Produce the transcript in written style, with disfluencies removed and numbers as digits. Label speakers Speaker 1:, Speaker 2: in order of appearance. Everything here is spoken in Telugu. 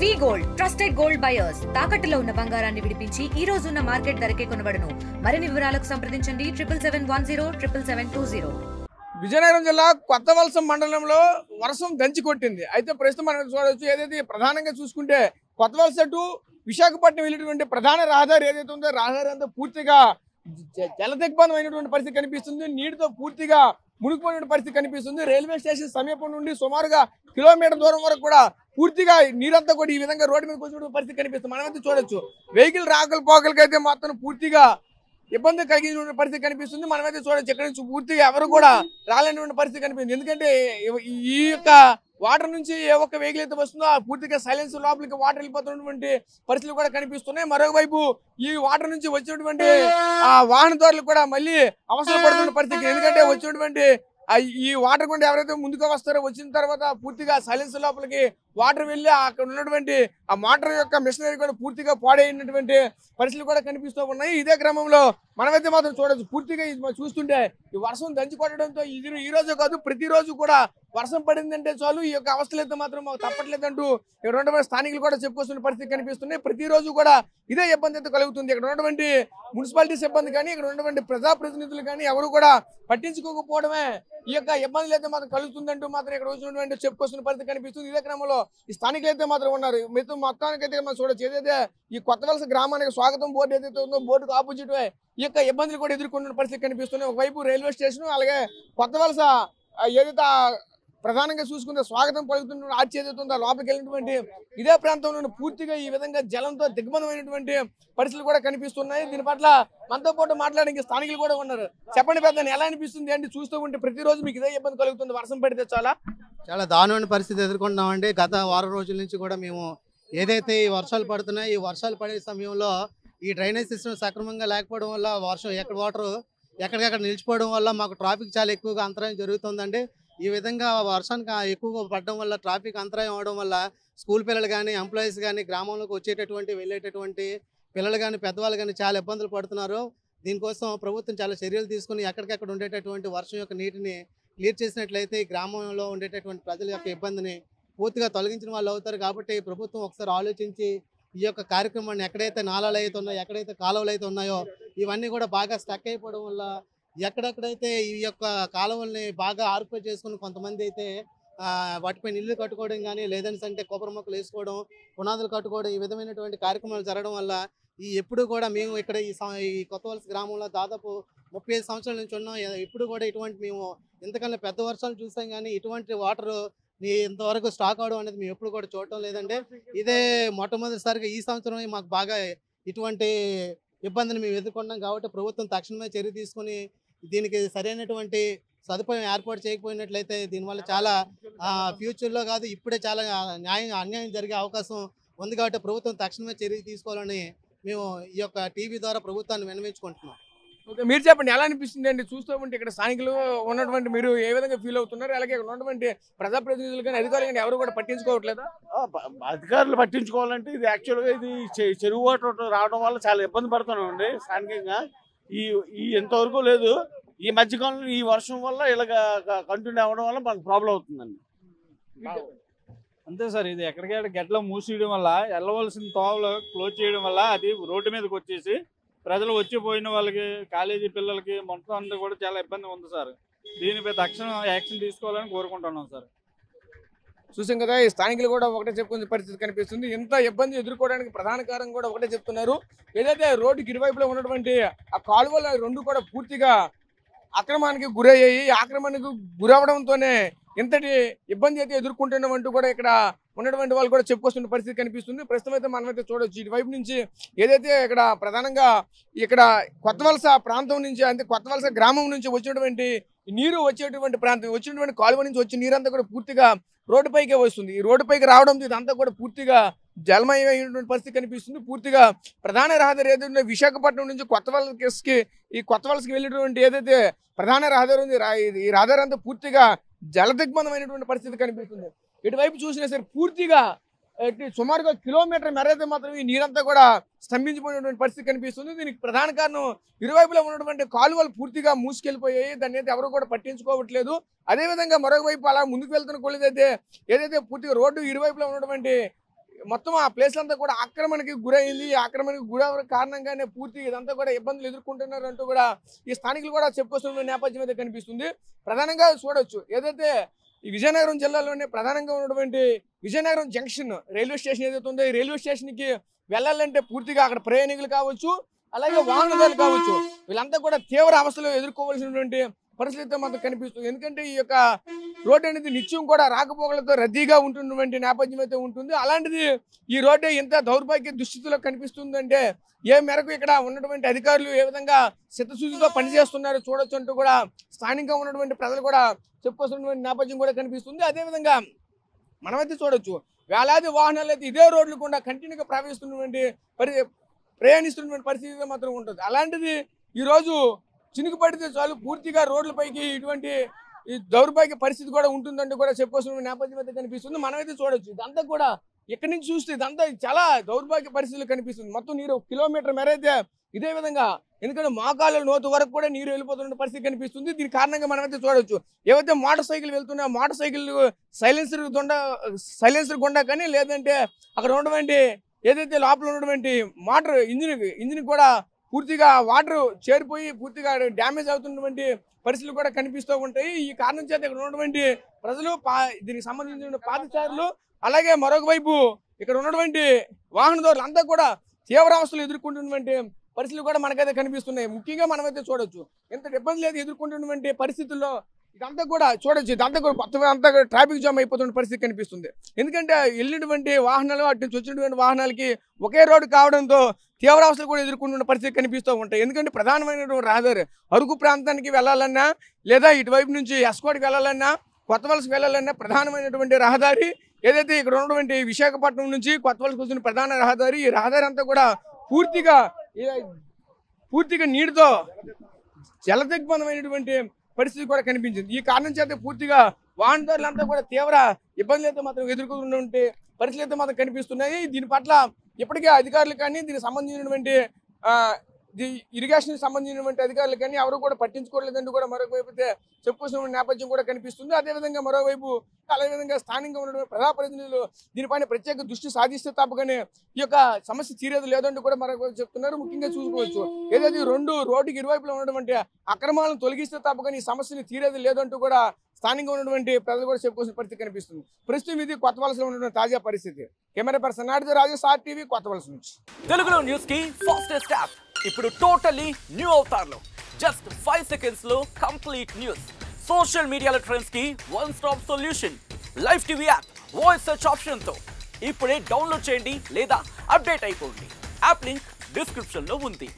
Speaker 1: వి గోల్డ్ ట్రస్టెడ్ గోల్డ్ బయర్స్ తాకట్టులో ఉన్న బంగారాన్ని విడిపించి ఈ రోజు ఉన్న మార్కెట్ ధరకే కొనబడును. మరిన్ని వివరాలకు సంప్రదించండి 7710772020.
Speaker 2: విజయనగరం జిల్లా కొత్తవలస మండలంలో వర్షం దంచి కొట్టింది. అయితే ప్రస్తుతం మనం చూడవచ్చు, ఏదైతే ప్రధానంగా చూసుకుంటే కొత్తవలస టు విశాఖపట్నం వెళ్ళేటువంటి ప్రధాన రహదారి ఏదైతే ఉందో రహదారి అంతా పూర్తిగా జలదిగ్బంధమైనటువంటి పరిస్థితి కనిపిస్తుంది. నీటితో పూర్తిగా మునిగిపోయిన పరిస్థితి కనిపిస్తుంది. రైల్వే స్టేషన్ సమీపం నుండి సుమారుగా కిలోమీటర్ దూరం వరకు కూడా పూర్తిగా నీరంతా కూడా ఈ విధంగా రోడ్డు మీదకి వచ్చిన పరిస్థితి కనిపిస్తుంది. మనమైతే చూడొచ్చు, వెహికల్ రాకలు పోకలకి అయితే మాత్రం పూర్తిగా ఇబ్బంది కలిగిన పరిస్థితి కనిపిస్తుంది. మనమైతే చూడొచ్చు, ఇక్కడ నుంచి పూర్తిగా ఎవరు కూడా రాలేనటువంటి పరిస్థితి కనిపిస్తుంది. ఎందుకంటే ఈ యొక్క వాటర్ నుంచి ఏ ఒక్క వెహికల్ అయితే వస్తుందో ఆ పూర్తిగా సైలెన్స్ లోపలికి వాటర్ వెళ్ళిపోతున్నటువంటి పరిస్థితులు కూడా కనిపిస్తున్నాయి. మరోవైపు ఈ వాటర్ నుంచి వచ్చినటువంటి ఆ వాహనదారులు కూడా మళ్ళీ అవసరం పడుతున్న పరిస్థితి. ఎందుకంటే వచ్చినటువంటి ఈ వాటర్ గుండా ఎవరైతే ముందుకు వస్తారో వచ్చిన తర్వాత పూర్తిగా సైలెన్స్ లోపలికి వాటర్ వెళ్ళి అక్కడ ఉన్నటువంటి ఆ మోటార్ యొక్క మిషనరీ కూడా పూర్తిగా పాడైనటువంటి పరిస్థితులు కూడా కనిపిస్తూ ఉన్నాయి. ఇదే క్రమంలో మనమైతే మాత్రం చూడొచ్చు, పూర్తిగా చూస్తుంటే ఈ వర్షం దంచి కొట్టడంతో ఈ రోజు కాదు ప్రతిరోజు కూడా వర్షం పడిందంటే చాలు ఈ యొక్క అవస్థలు అయితే మాత్రం మాకు తప్పట్లేదంటూ ఇక్కడ ఉన్నటువంటి స్థానికులు కూడా చెప్పుకొస్తున్న పరిస్థితి కనిపిస్తున్నాయి. ప్రతిరోజు కూడా ఇదే ఇబ్బంది అయితే కలుగుతుంది. ఇక్కడ ఉన్నటువంటి మున్సిపాలిటీ సిబ్బంది కానీ ఇక్కడ ఉన్నటువంటి ప్రజాప్రతినిధులు కానీ ఎవరు కూడా పట్టించుకోకపోవడమే ఈ యొక్క ఇబ్బందులు అయితే మాత్రం కలుగుతుందంటూ మాత్రం ఇక్కడ వచ్చినటువంటి చెప్పుకొస్తున్న పరిస్థితి కనిపిస్తుంది. ఇదే క్రమంలో ఈ స్థానికులు అయితే మాత్రం ఉన్నారు. మీతో మొత్తానికి అయితే మనం చూడొచ్చు, ఏదైతే ఈ కొత్తవలస గ్రామానికి స్వాగతం బోర్డు ఏదైతే ఉందో బోర్డుకు ఆపోజిట్ ఈ యొక్క ఇబ్బందులు కూడా ఎదుర్కొన్న పరిస్థితి కనిపిస్తున్నాయి. ఒకవైపు రైల్వే స్టేషన్, అలాగే కొత్తవలస ఏదైతే ప్రధానంగా చూసుకుంటే స్వాగతం పలుకుతున్న ఆర్చి ఏదైతే ఉందో లోపలికి వెళ్ళినటువంటి ఇదే ప్రాంతంలో పూర్తిగా ఈ విధంగా జలంతో దిగ్బంధమైనటువంటి పరిస్థితులు కూడా కనిపిస్తున్నాయి. దీని పట్ల మనతో పాటు మాట్లాడడానికి స్థానికులు కూడా ఉన్నారు. చెప్పండి పెద్దని, ఎలా అనిపిస్తుంది అంటే చూస్తూ ఉంటే ప్రతిరోజు మీకు ఇదే ఇబ్బంది కలుగుతుంది? వర్షం పడితే చాలా
Speaker 3: దారుణమైన పరిస్థితి ఎదుర్కొంటున్నామండి. గత వారం రోజుల నుంచి కూడా మేము ఏదైతే ఈ వర్షాలు పడుతున్నాయి, ఈ వర్షాలు పడే సమయంలో ఈ డ్రైనేజ్ సిస్టమ్ సక్రమంగా లేకపోవడం వల్ల వర్షం వాటర్ ఎక్కడికక్కడ నిలిచిపోవడం వల్ల మాకు ట్రాఫిక్ చాలా ఎక్కువగా అంతరాయం జరుగుతుందండి. ఈ విధంగా వర్షానికి ఎక్కువగా పడడం వల్ల ట్రాఫిక్ అంతరాయం అవడం వల్ల స్కూల్ పిల్లలు కానీ ఎంప్లాయీస్ కానీ గ్రామంలోకి వెళ్ళేటటువంటి పిల్లలు కానీ పెద్దవాళ్ళు కానీ చాలా ఇబ్బందులు పడుతున్నారు. దీనికోసం ప్రభుత్వం చాలా చర్యలు తీసుకుని ఎక్కడికక్కడ ఉండేటటువంటి వర్షం యొక్క నీటిని క్లియర్ చేసినట్లయితే ఈ గ్రామంలో ఉండేటటువంటి ప్రజల యొక్క ఇబ్బందిని పూర్తిగా తొలగించిన వాళ్ళు అవుతారు. కాబట్టి ప్రభుత్వం ఒకసారి ఆలోచించి ఈ యొక్క కార్యక్రమాన్ని ఎక్కడైతే నాలాలు అయితే ఉన్నాయో, ఎక్కడైతే కాలువలు అయితే ఉన్నాయో ఇవన్నీ కూడా బాగా స్టక్ అయిపోవడం వల్ల ఎక్కడెక్కడైతే ఈ యొక్క కాలువల్ని బాగా ఆర్పే చేసుకుని కొంతమంది అయితే వాటిపై ఇల్లు కట్టుకోవడం కానీ లేదంటే కొబ్బరి మొక్కలు వేసుకోవడం, పునాదులు కట్టుకోవడం, ఈ విధమైనటువంటి కార్యక్రమాలు జరగడం వల్ల ఎప్పుడు కూడా మేము ఇక్కడ ఈ కొత్తవలస గ్రామంలో దాదాపు 35 సంవత్సరాల నుంచి ఉన్నాం. ఇప్పుడు కూడా మేము ఇంతకన్నా పెద్ద వర్షాలు చూసాం కానీ ఇటువంటి వాటర్ ఇంతవరకు స్టాక్ అవడం అనేది మేము ఎప్పుడు కూడా చూడటం లేదండి. ఇదే మొట్టమొదటిసారిగా ఈ సంవత్సరం మాకు బాగా ఇటువంటి ఇబ్బందిని మేము ఎదుర్కొన్నాం. కాబట్టి ప్రభుత్వం తక్షణమే చర్య తీసుకుని దీనికి సరైనటువంటి సదుపాయం ఏర్పాటు చేయకపోయినట్లయితే దీనివల్ల చాలా ఫ్యూచర్లో కాదు ఇప్పుడే చాలా అన్యాయం జరిగే అవకాశం ఉంది. కాబట్టి ప్రభుత్వం తక్షణమే చర్య తీసుకోవాలని మేము ఈ యొక్క టీవీ ద్వారా ప్రభుత్వాన్ని విన్నవించుకుంటున్నాం.
Speaker 2: ఓకే, మీరు చెప్పండి, ఎలా అనిపిస్తుంది అండి చూస్తూ ఉంటే ఇక్కడ స్థానికులు ఉన్నటువంటి మీరు ఏ విధంగా ఫీల్ అవుతున్నారు? అలాగే ఇక్కడ ఉన్నటువంటి ప్రజాప్రతినిధులు కానీ అధికారులు కానీ ఎవరు కూడా పట్టించుకోవట్లేదా?
Speaker 4: అధికారులు పట్టించుకోవాలంటే ఇది యాక్చువల్గా ఇది చెరువు వాటర్ రావడం వల్ల చాలా ఇబ్బంది పడుతున్నామండి. స్థానికంగా ఈ ఎంతవరకు లేదు. ఈ మధ్యకాలంలో ఈ వర్షం వల్ల ఇలాగ కంటిన్యూ అవ్వడం వల్ల మనకు ప్రాబ్లం అవుతుందండి.
Speaker 5: అంతే సార్, ఇది ఎక్కడికెక్కడ గెట్లో మూసేయడం వల్ల వెళ్ళవలసిన తోవలు క్లోజ్ చేయడం వల్ల అది రోడ్డు మీదకి వచ్చేసి ప్రజలు వచ్చిపోయిన వాళ్ళకి కాలేజీ పిల్లలకి మొత్తం అంతా కూడా చాలా ఇబ్బంది ఉంది సార్. దీనిపై తక్షణం యాక్షన్ తీసుకోవాలని కోరుకుంటున్నాం సార్.
Speaker 2: చూసాం కదా, ఈ స్థానికులు కూడా ఒకటే చెప్పుకునే పరిస్థితి కనిపిస్తుంది. ఇంత ఇబ్బంది ఎదుర్కోవడానికి ప్రధాన కారణం కూడా ఒకటే చెప్తున్నారు. ఏదైతే రోడ్డుకి ఇరువైపులో ఉన్నటువంటి ఆ కాలువల రెండు కూడా పూర్తిగా ఆక్రమణకి గురయ్యాయి. ఆక్రమణకు గురవడంతోనే ఇంతటి ఇబ్బంది అయితే ఎదుర్కొంటున్నామంటూ కూడా ఇక్కడ ఉన్నటువంటి వాళ్ళు కూడా చెప్పుకొస్తున్న పరిస్థితి కనిపిస్తుంది. ప్రస్తుతం అయితే మనమైతే చూడవచ్చు, ఇటువైపు నుంచి ఏదైతే ఇక్కడ ప్రధానంగా ఇక్కడ కొత్తవలస ప్రాంతం నుంచి అంటే కొత్తవలస గ్రామం నుంచి వచ్చినటువంటి నీరు వచ్చేటువంటి ప్రాంతం వచ్చినటువంటి కాలువ నుంచి వచ్చే నీరంతా కూడా పూర్తిగా రోడ్డుపైకే వస్తుంది. ఈ రోడ్డుపైకి రావడంతో ఇదంతా కూడా పూర్తిగా జలమయమైనటువంటి పరిస్థితి కనిపిస్తుంది. పూర్తిగా ప్రధాన రహదారి ఏదైతే విశాఖపట్నం నుంచి కొత్తవలసకి వెళ్ళేటువంటి ఏదైతే ప్రధాన రహదారి ఉంది, ఈ రహదారి అంతా పూర్తిగా జలదిగ్బంధమైనటువంటి పరిస్థితి కనిపిస్తుంది. ఇటువైపు చూసినా సరే పూర్తిగా సుమారుగా కిలోమీటర్ మేరైతే మాత్రం ఈ నీరంతా కూడా స్తంభించిపోయినటువంటి పరిస్థితి కనిపిస్తుంది. దీనికి ప్రధాన కారణం ఇరువైపులా ఉన్నటువంటి కాలువలు పూర్తిగా మూసుకెళ్ళిపోయాయి. దాన్ని అయితే ఎవరు కూడా పట్టించుకోవట్లేదు. అదేవిధంగా మరొక వైపు అలా ముందుకు వెళ్తున్న కొలిదైతే ఏదైతే పూర్తిగా రోడ్డు ఇరువైపులా ఉన్నటువంటి మొత్తం ఆ ప్లేస్ అంతా కూడా ఆక్రమణకి గురైంది. ఈ ఆక్రమణకి గురవడం కారణంగానే పూర్తి ఇదంతా కూడా ఇబ్బందులు ఎదుర్కొంటున్నారు అంటూ కూడా ఈ స్థానికులు కూడా చెప్పుకొస్తున్న నేపథ్యం అయితే కనిపిస్తుంది. ప్రధానంగా చూడొచ్చు ఏదైతే ఈ విజయనగరం జిల్లాలోనే ప్రధానంగా ఉన్నటువంటి విజయనగరం జంక్షన్ రైల్వే స్టేషన్ ఏదైతే ఉందో ఈ రైల్వే స్టేషన్కి వెళ్ళాలంటే పూర్తిగా అక్కడ ప్రయాణికులు కావచ్చు, అలాగే వాహనదారులు కావచ్చు, వీళ్ళంతా కూడా తీవ్ర అవస్థలు ఎదుర్కోవాల్సినటువంటి పరిస్థితి మాత్రం కనిపిస్తుంది. ఎందుకంటే ఈ యొక్క రోడ్డు అనేది నిత్యం కూడా రాకపోకలతో రద్దీగా ఉంటున్నటువంటి నేపథ్యం అయితే ఉంటుంది. అలాంటిది ఈ రోడ్డు ఎంత దౌర్భాగ్య దుస్థితిలో కనిపిస్తుందంటే ఏ మేరకు ఇక్కడ ఉన్నటువంటి అధికారులు ఏ విధంగా చిత్తశుద్ధితో పనిచేస్తున్నారో చూడొచ్చు అంటూ కూడా స్థానికంగా ఉన్నటువంటి ప్రజలు కూడా చెప్పుకొస్తున్నటువంటి నేపథ్యం కూడా కనిపిస్తుంది. అదేవిధంగా మనమైతే చూడొచ్చు వేలాది వాహనాలు అయితే ఇదే రోడ్లు కూడా కంటిన్యూగా ప్రయాణిస్తున్నటువంటి పరిస్థితి మాత్రం ఉంటుంది. అలాంటిది ఈరోజు చినుకు పడితే చాలు పూర్తిగా రోడ్లపైకి ఇటువంటి ఈ దౌర్భాగ్య పరిస్థితి కూడా ఉంటుందంటూ కూడా చెప్పుకోవాల్సిన నేపథ్యం అయితే కనిపిస్తుంది. మనమైతే చూడొచ్చు ఇదంతా కూడా ఇక్కడి నుంచి చూస్తే ఇదంతా చాలా దౌర్భాగ్య పరిస్థితులు కనిపిస్తుంది. మొత్తం నీరు కిలోమీటర్ మేర అయితే ఇదే విధంగా, ఎందుకంటే మోకాళ్ళ లోతు వరకు కూడా నీరు వెళ్ళిపోతున్న పరిస్థితి కనిపిస్తుంది. దీని కారణంగా మనమైతే చూడొచ్చు ఏవైతే మోటార్ సైకిల్ వెళ్తున్నా మోటార్ సైకిల్ సైలెన్సర్ గుండా కానీ లేదంటే అక్కడ ఉన్నటువంటి ఏదైతే లోపల ఉన్నటువంటి మోటార్ ఇంజిన్ కూడా పూర్తిగా వాటర్ చేరిపోయి పూర్తిగా డ్యామేజ్ అవుతున్నటువంటి పరిస్థితులు కూడా కనిపిస్తూ ఉంటాయి. ఈ కారణం చేత ఇక్కడ ఉన్నటువంటి ప్రజలు దీనికి సంబంధించిన పాదచారులు అలాగే మరొక వైపు ఇక్కడ ఉన్నటువంటి వాహనదారులు అంతా కూడా తీవ్రావస్థలు ఎదుర్కొంటున్నటువంటి పరిస్థితులు కూడా మనకైతే కనిపిస్తున్నాయి. ముఖ్యంగా మనమైతే చూడొచ్చు ఎంత ఇబ్బంది లేదు ఎదుర్కొంటున్నటువంటి పరిస్థితుల్లో ఇదంతా కూడా చూడొచ్చు. ఇదంతా కూడా మొత్తం అంతా ట్రాఫిక్ జామ్ అయిపోతున్న పరిస్థితి కనిపిస్తుంది. ఎందుకంటే వెళ్ళినటువంటి వాహనాలు అటు నుంచి వచ్చినటువంటి వాహనాలకి ఒకే రోడ్డు కావడంతో తీవ్రావస్థలు కూడా ఎదుర్కొంటున్న పరిస్థితి కనిపిస్తూ ఉంటాయి. ఎందుకంటే ప్రధానమైనటువంటి రహదారి అరకు ప్రాంతానికి వెళ్ళాలన్నా లేదా ఇటువైపు నుంచి ఎస్కోట్కి వెళ్ళాలన్నా కొత్త వలసకి వెళ్ళాలన్నా ప్రధానమైనటువంటి రహదారి ఏదైతే ఇక్కడ ఉన్నటువంటి విశాఖపట్నం నుంచి కొత్త వలసకు వచ్చిన ప్రధాన రహదారి. ఈ రహదారి అంతా కూడా పూర్తిగా నీటితో జలదిగ్బంధమైనటువంటి పరిస్థితి కూడా కనిపించింది. ఈ కారణం చేత పూర్తిగా వాహనదారులంతా కూడా తీవ్ర ఇబ్బందులైతే మాత్రం ఎదుర్కొంటున్నటువంటి పరిస్థితులు అయితే మాత్రం కనిపిస్తున్నాయి. దీని పట్ల ఇప్పటికే అధికారులు కానీ దీనికి సంబంధించినటువంటి ఇరిగేషన్ సంబంధించినటువంటి అధికారులు కానీ ఎవరు కూడా పట్టించుకోలేదంటూ కూడా మరొక వైపు అయితే చెప్పుకోవాల్సిన నేపథ్యం కూడా కనిపిస్తుంది. అదేవిధంగా మరోవైపు అదేవిధంగా స్థానికంగా ఉన్నటువంటి ప్రజాప్రతినిధులు దీనిపైన ప్రత్యేక దృష్టి సాధిస్తే తప్పగానే ఈ యొక్క సమస్య తీరేది లేదంటూ కూడా మరొక వైపు చెప్తున్నారు. ముఖ్యంగా చూసుకోవచ్చు ఏదైతే రోడ్డుకి ఇరువైపులో ఉన్నటువంటి అక్రమాలను తొలగిస్తే తప్పగానే ఈ సమస్యని తీరేది లేదంటూ కూడా స్థానికంగా ఉన్నటువంటి ప్రజలు కూడా చెప్పుకోవాల్సిన పరిస్థితి కనిపిస్తుంది. ప్రస్తుతం ఇది కొత్త వలసలో ఉన్నటువంటి తాజా పరిస్థితి. కెమెరా పర్సన్ నాటితో రాజేష్, RTV, కొత్త వలస నుంచి.
Speaker 6: తెలుగులో న్యూస్ కి ఫాస్టెస్ట్ యాప్ ఇప్పుడు టోటల్లీ న్యూ అవతార్లో జస్ట్ 5 seconds లో కంప్లీట్ న్యూస్. సోషల్ మీడియాలో ట్రెండ్స్ కి one stop solution. Live TV app voice search option తో ఇప్పుడే డౌన్లోడ్ చేయండి లేదా అప్డేట్ అయిపోండి. యాప్ లింక్ డిస్క్రిప్షన్ లో ఉంది.